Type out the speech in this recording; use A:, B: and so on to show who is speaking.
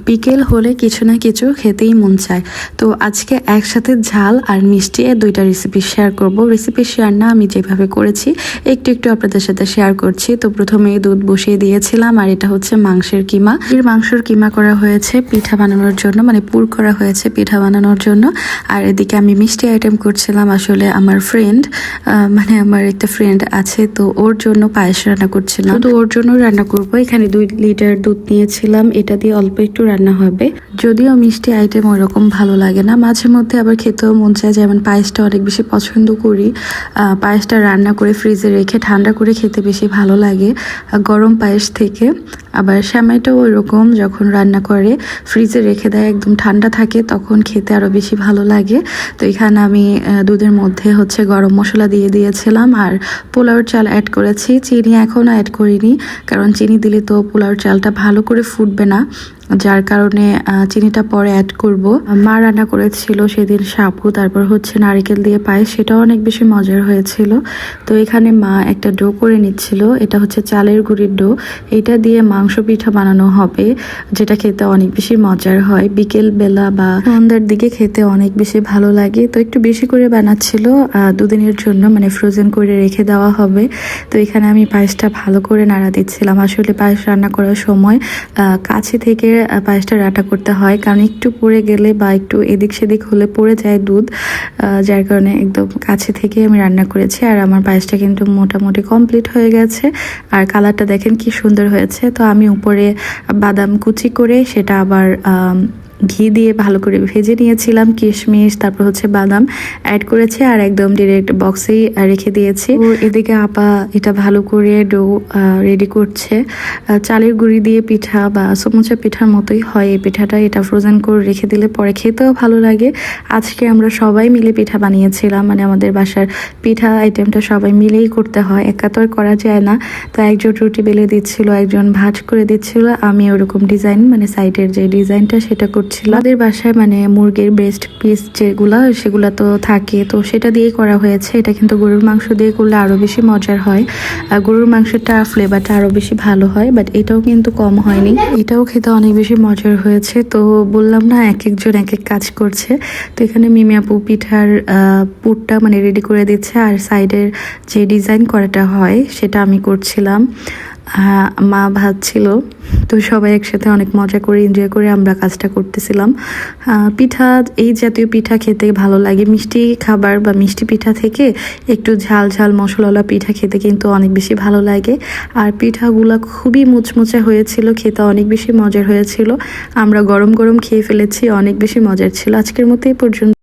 A: বিকেল হলে কিছু না কিছু খেতেই মন চায়। তো আজকে একসাথে ঝাল আর মিষ্টি দুইটা রেসিপি শেয়ার করব। রেসিপি শেয়ার না, আমি যেভাবে করেছি একটু একটু আপনাদের সাথে শেয়ার করছি। তো প্রথমে দুধ বসিয়ে দিয়েছিলাম, আর এটা হচ্ছে মাংসের কিমা। মাংসের কিমা করা হয়েছে পিঠা বানানোর জন্য, মানে পুর করা হয়েছে পিঠা বানানোর জন্য। আর এদিকে আমি মিষ্টি আইটেম করছিলাম। আসলে আমার ফ্রেন্ড, মানে আমার একটা ফ্রেন্ড আছে, তো ওর জন্য পায়েস রান্না করছিলাম। তো ওর জন্য রান্না করব। এখানে 2 লিটার দুধ নিয়েছিলাম, এটা দিয়ে অল্প একটু রান্না হবে। যদিও মিষ্টি আইটেম ওইরকম ভালো লাগে না, মাঝে মধ্যে আবার খেতেও মন চায়। যেমন পায়েসটা অনেক বেশি পছন্দ করি। পায়েসটা রান্না করে ফ্রিজে রেখে ঠান্ডা করে খেতে বেশি ভালো লাগে গরম পায়েস থেকে। আবার সেমাইটাও ওইরকম, যখন রান্না করে ফ্রিজে রেখে দেয় একদম ঠান্ডা থাকে, তখন খেতে আরও বেশি ভালো লাগে। তো এখানে আমি দুধের মধ্যে হচ্ছে গরম মশলা দিয়ে দিয়েছিলাম, আর পোলাওর চাল অ্যাড করেছি। চিনি এখনও অ্যাড করিনি, কারণ চিনি দিলে তো পোলাওর চালটা ভালো করে ফুটবে না, যার কারণে চিনিটা পরে অ্যাড করব। মা রান্না করেছিল সেদিন সাবু, তারপর হচ্ছে নারকেল দিয়ে পায়েস, সেটাও অনেক বেশি মজার হয়েছিল। তো এখানে মা একটা ডো করে নিচ্ছিল, এটা হচ্ছে চালের গুঁড়ির ডো। এটা দিয়ে মাংস পিঠা বানানো হবে, যেটা খেতে অনেক বেশি মজার হয়। বিকেল বেলা বা সন্ধ্যার দিকে খেতে অনেক বেশি ভালো লাগে। তো একটু বেশি করে বানাচ্ছিল, 2 দিনের জন্য, মানে ফ্রোজেন করে রেখে দেওয়া হবে। তো এখানে আমি পায়েসটা ভালো করে নাড়া দিচ্ছিলাম। আসলে পায়েস রান্না করার সময় কাছে থেকে পায়েসটা রান্না করতে হয়, কারণ একটু পড়ে গেলে বা একটু এদিক সেদিক হলে পড়ে যায় দুধ, যার কারণে একদম কাছে থেকে আমি রান্না করেছি। আর আমার পায়েসটা কিন্তু মোটামুটি কমপ্লিট হয়ে গেছে, আর কালারটা দেখেন কি সুন্দর হয়েছে। তো আমি উপরে বাদাম কুচি করে সেটা আবার ঘি দিয়ে ভালো করে ভেজে নিয়েছিলাম, কিশমিশ তারপর হচ্ছে বাদাম অ্যাড করেছে, আর একদম ডিরেক্ট বক্সেই রেখে দিয়েছি। ও এদিকে আপা এটা ভালো করে ডো রেডি করছে। চালের গুঁড়ি দিয়ে পিঠা বা সমুচা পিঠার মতোই হয় এই পিঠাটা। এটা ফ্রোজেন করে রেখে দিলে পরে খেতেও ভালো লাগে। আজকে আমরা সবাই মিলে পিঠা বানিয়েছিলাম, মানে আমাদের বাসার পিঠা আইটেমটা সবাই মিলেই করতে হয়, একা তো আর করা যায় না। তো একজন রুটি বেলে দিচ্ছিল, একজন ভাজ করে দিচ্ছিল, আমি ওরকম ডিজাইন, মানে সাইডের যে ডিজাইনটা সেটা করছিলাম। আমাদের বাসায় মানে মুরগির ব্রেস্ট পিস সেগুলা তো থাকে, তো সেটা দিয়েই করা হয়েছে। এটা কিন্তু গরুর মাংস দিয়ে করলে আরও বেশি মজার হয়, গরুর মাংসটা ফ্লেভারটা আরও বেশি ভালো হয়। বাট এটাও কিন্তু কম হয়নি, এটাও খেতে অনেক বেশি মজার হয়েছে। তো বললাম না, এক একজন এক এক কাজ করছে। তো এখানে মিমি আপু পিঠার পুরটা মানে রেডি করে দিচ্ছে, আর সাইডের যে ডিজাইন করাটা হয় সেটা আমি করছিলাম, মা ভাজছিল। তো সবাই একসাথে অনেক মজা করে এনজয় করে আমরা কাজটা করতেছিলাম। পিঠা, এই জাতীয় পিঠা খেতে ভালো লাগে। মিষ্টি খাবার বা মিষ্টি পিঠা থেকে একটু ঝাল ঝাল মশলাওয়ালা পিঠা খেতে কিন্তু অনেক বেশি ভালো লাগে। আর পিঠাগুলো খুবই মুচমুচে হয়েছিল, খেতে অনেক বেশি মজার হয়েছিল। আমরা গরম গরম খেয়ে ফেলেছি, অনেক বেশি মজার ছিল। আজকের মতো এই পর্যন্ত।